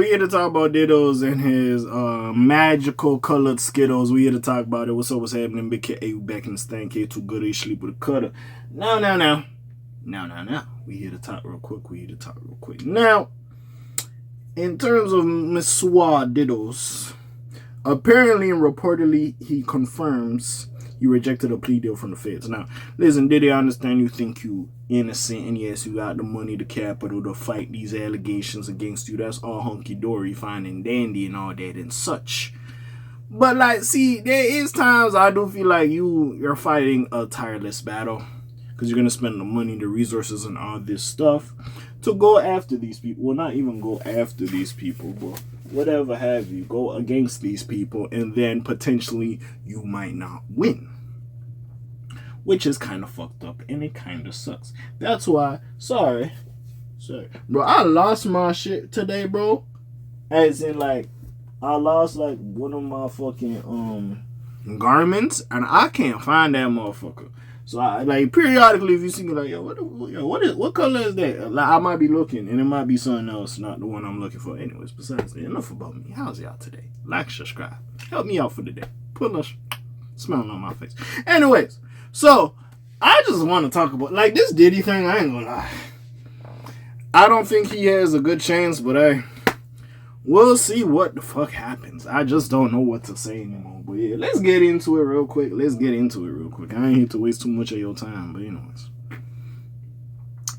we here to talk about Dittos and his magical colored Skittles. We here to talk about it. What's up, what's happening? Big K.A.U. back in the stand. K2 good, he sleep with a cutter. Now. We here to talk real quick. Now, in terms of Monsieur Dittos, apparently and reportedly, he confirms he rejected a plea deal from the feds. Now, listen, Diddy, I understand you think you innocent, and yes, you got the money, the capital to fight these allegations against you. That's all hunky-dory, fine and dandy and all that and such. But, like, see, there is times I do feel like you're fighting a tireless battle because you're going to spend the money, the resources, and all this stuff to go after these people. Well, not even go after these people, but whatever have you, go against these people, and then potentially you might not win. Which is kind of fucked up, and it kind of sucks. That's why, sorry. Bro, I lost my shit today, bro. As in, like, I lost, like, one of my fucking, garments, and I can't find that motherfucker. So, I, like, periodically, if you see me, like, what color is that? Like, I might be looking, and it might be something else, not the one I'm looking for. Anyways, besides that, enough about me. How's y'all today? Like, subscribe. Help me out for the day. Put a smile on my face. Anyways. So, I just want to talk about, like, this Diddy thing, I ain't gonna lie. I don't think he has a good chance, but hey, we'll see what the fuck happens. I just don't know what to say anymore. But yeah, let's get into it real quick. I ain't here to waste too much of your time, but anyways.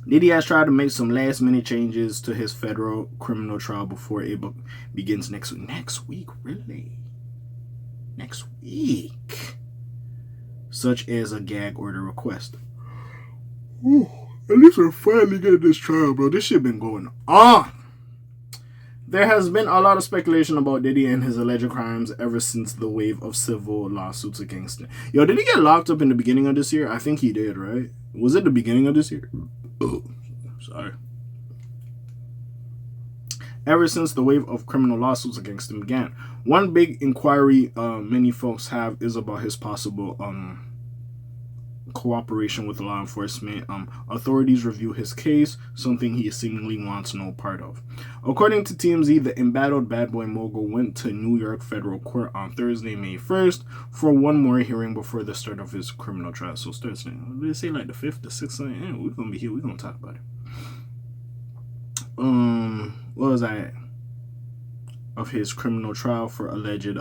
Diddy has tried to make some last minute changes to his federal criminal trial before it begins next week. Next week? Really? Next week? Such as a gag order request. Ooh, at least we're finally getting this trial, bro. This shit been going on. There has been a lot of speculation about Diddy and his alleged crimes ever since the wave of civil lawsuits against him. Yo, did he get locked up in the beginning of this year? I think he did, right? Was it the beginning of this year? Oh, sorry. Ever since the wave of criminal lawsuits against him began. One big inquiry many folks have is about his possible cooperation with law enforcement. Authorities review his case, something he seemingly wants no part of. According to TMZ, the embattled bad boy mogul went to New York federal court on Thursday, May 1st, for one more hearing before the start of his criminal trial. So Thursday, did they say like the 5th, the 6th? Yeah, we're gonna be here. We're gonna talk about it. What was that? Of his criminal trial for alleged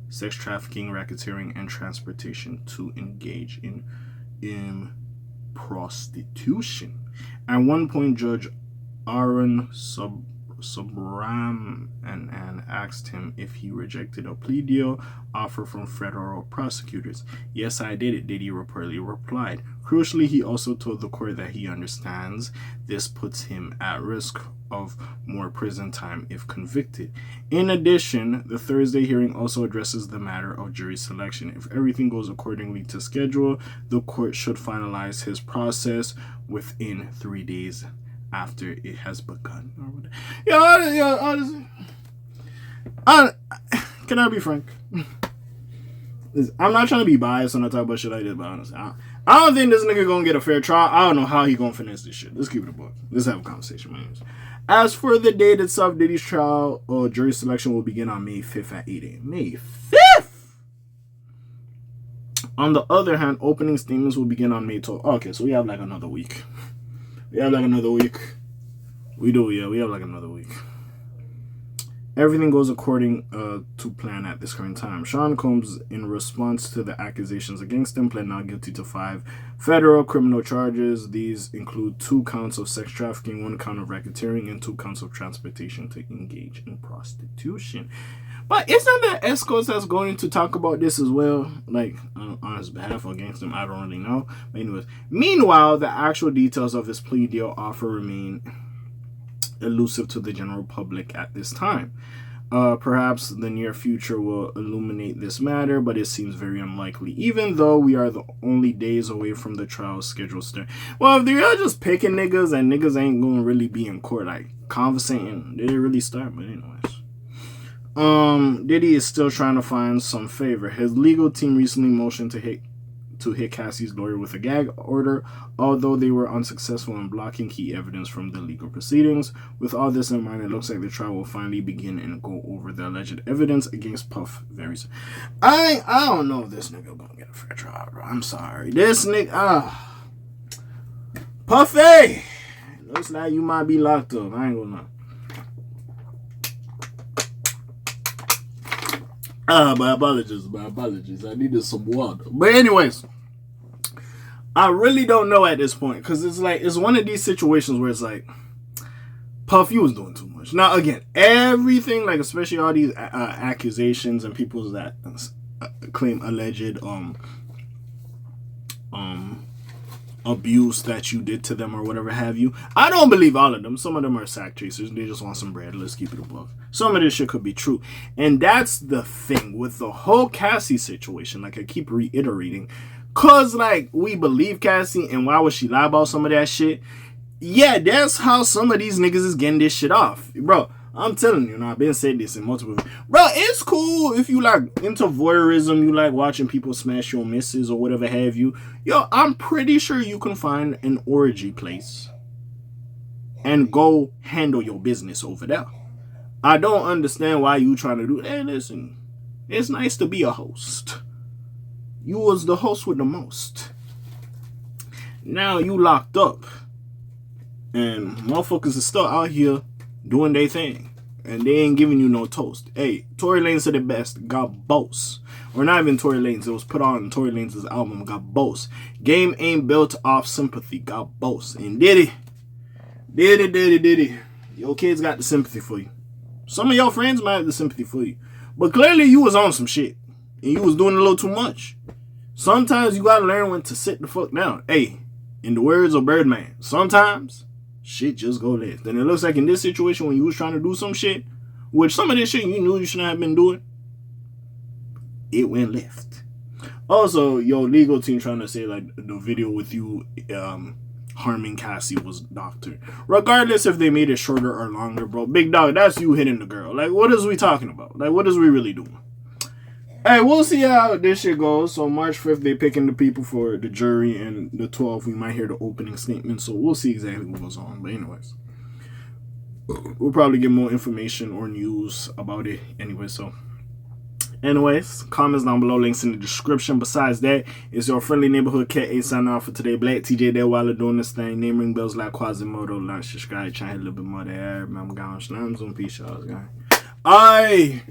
sex trafficking, racketeering, and transportation to engage in prostitution. At one point, Judge Aaron Subram and asked him if he rejected a plea deal offer from federal prosecutors. Yes, I did it, Diddy reportedly replied. Crucially, he also told the court that he understands this puts him at risk of more prison time if convicted. In addition, the Thursday hearing also addresses the matter of jury selection. If everything goes accordingly to schedule, the court should finalize his process within 3 days after it has begun. Honestly, can I be frank? I'm not trying to be biased when I talk about shit like this, but honestly, I don't think this nigga gonna get a fair trial. I don't know how he gonna finesse this shit. Let's keep it a book. Let's have a conversation, man. As for the date itself, Diddy's trial or jury selection will begin on May 5th at 8 a.m. May 5th! On the other hand, opening statements will begin on May 12th. Okay, so we have like another week. We have like another week. We have like another week. Everything goes according to plan at this current time. Sean Combs, in response to the accusations against him, pled not guilty to 5 federal criminal charges. These include 2 counts of sex trafficking, 1 count of racketeering, and 2 counts of transportation to engage in prostitution. But isn't there escorts that's going to talk about this as well? Like, on his behalf or against him, I don't really know. But anyways, meanwhile, the actual details of his plea deal offer remain elusive to the general public at this time. Perhaps the near future will illuminate this matter, but it seems very unlikely, even though we are the only days away from the trial scheduled start. Well, if they're just picking niggas and niggas ain't going to really be in court, like, conversating, did it really start? But anyways. Diddy is still trying to find some favor. His legal team recently motioned to to hit Cassie's lawyer with a gag order, although they were unsuccessful in blocking key evidence from the legal proceedings. With all this in mind, it looks like the trial will finally begin and go over the alleged evidence against Puff very soon. I don't know if this nigga gonna get a fair trial, bro. I'm sorry. This nigga, Puffy! Looks like you might be locked up. I ain't gonna lie. My apologies. I needed some water. But anyways, I really don't know at this point. Because it's one of these situations where it's like, Puff, you was doing too much. Now, again, everything, like, especially all these accusations and people that claim alleged abuse that you did to them or whatever have you. I don't believe all of them. Some of them are sack chasers. They just want some bread. Let's keep it above. Some of this shit could be true. And that's the thing with the whole Cassie situation. Like I keep reiterating. Cause like we believe Cassie and why would she lie about some of that shit? Yeah, that's how some of these niggas is getting this shit off. Bro, I'm telling you, I've been saying this in multiple. Bro, it's cool if you like into voyeurism, you like watching people smash your misses or whatever have you. Yo, I'm pretty sure you can find an orgy place and go handle your business over there. I don't understand why you trying to do that. Hey, listen, it's nice to be a host. You was the host with the most. Now you locked up. And motherfuckers is still out here doing their thing. And they ain't giving you no toast. Hey, Tory Lanez said it best. Got boast. Or not even Tory Lanez. It was put on Tory Lanez's album. Got boast. Game ain't built off sympathy. Got boast. And Diddy. Your kids got the sympathy for you. Some of your friends might have the sympathy for you. But clearly you was on some shit. And you was doing a little too much. Sometimes you gotta learn when to sit the fuck down. Hey, in the words of Birdman, sometimes shit just go left. And it looks like in this situation when you was trying to do some shit, which some of this shit you knew you shouldn't have been doing, it went left. Also, your legal team trying to say like the video with you harming Cassie was doctored. Regardless if they made it shorter or longer, bro. Big dog, that's you hitting the girl. Like, what is we talking about? Like, what is we really doing? Hey, we'll see how this shit goes. So March 5th, they picking the people for the jury, and the 12th, we might hear the opening statement. So we'll see exactly what goes on. But anyways, we'll probably get more information or news about it anyway. So anyways, comments down below, links in the description. Besides that, it's your friendly neighborhood K.A. signing off for today. Black TJ there while they're doing this thing. Name ring bells like Quasimodo. Like, subscribe, try a little bit more there. I'm gone. Slams on peace, y'all. Aye.